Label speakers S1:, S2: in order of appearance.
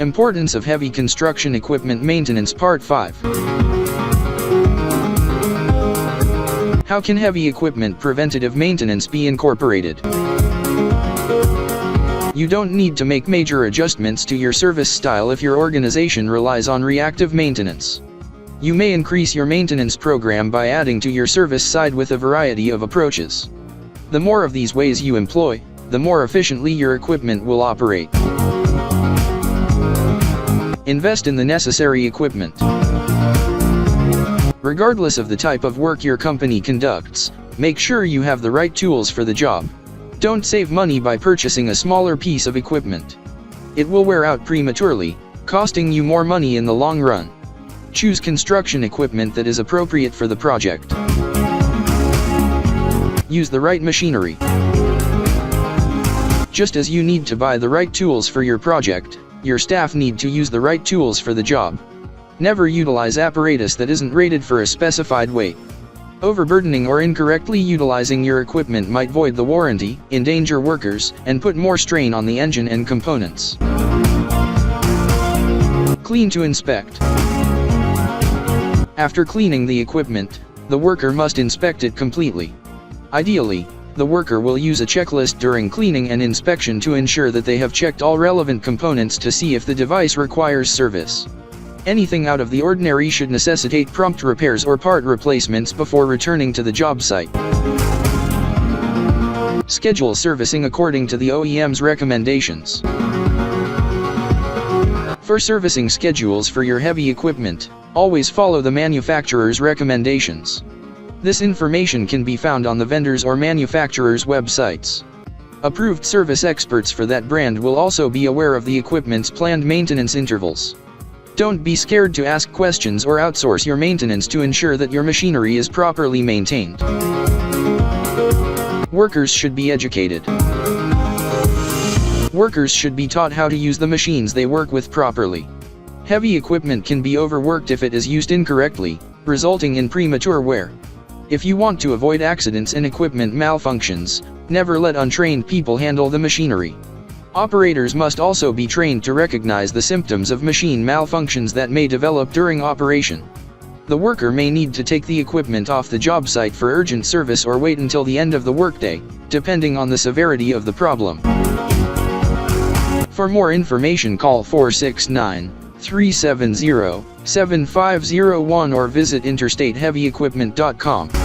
S1: Importance of heavy construction equipment maintenance Part 5. How can heavy equipment preventative maintenance be incorporated? You don't need to make major adjustments to your service style if your organization relies on reactive maintenance. You may increase your maintenance program by adding to your service side with a variety of approaches. The more of these ways you employ, the more efficiently your equipment will operate. Invest in the necessary equipment. Regardless of the type of work your company conducts, make sure you have the right tools for the job. Don't save money by purchasing a smaller piece of equipment. It will wear out prematurely, costing you more money in the long run. Choose construction equipment that is appropriate for the project. Use the right machinery. Just as you need to buy the right tools for your project, your staff need to use the right tools for the job. Never utilize apparatus that isn't rated for a specified weight. Overburdening or incorrectly utilizing your equipment might void the warranty, endanger workers, and put more strain on the engine and components. Clean to inspect. After cleaning the equipment, the worker must inspect it completely. Ideally, the worker will use a checklist during cleaning and inspection to ensure that they have checked all relevant components to see if the device requires service. Anything out of the ordinary should necessitate prompt repairs or part replacements before returning to the job site. Schedule servicing according to the OEM's recommendations. For servicing schedules for your heavy equipment, always follow the manufacturer's recommendations. This information can be found on the vendor's or manufacturer's websites. Approved service experts for that brand will also be aware of the equipment's planned maintenance intervals. Don't be scared to ask questions or outsource your maintenance to ensure that your machinery is properly maintained. Workers should be educated. Workers should be taught how to use the machines they work with properly. Heavy equipment can be overworked if it is used incorrectly, resulting in premature wear. If you want to avoid accidents and equipment malfunctions, never let untrained people handle the machinery. Operators must also be trained to recognize the symptoms of machine malfunctions that may develop during operation. The worker may need to take the equipment off the job site for urgent service or wait until the end of the workday, depending on the severity of the problem. For more information, call 469-370-7501 or visit interstateheavyequipment.com.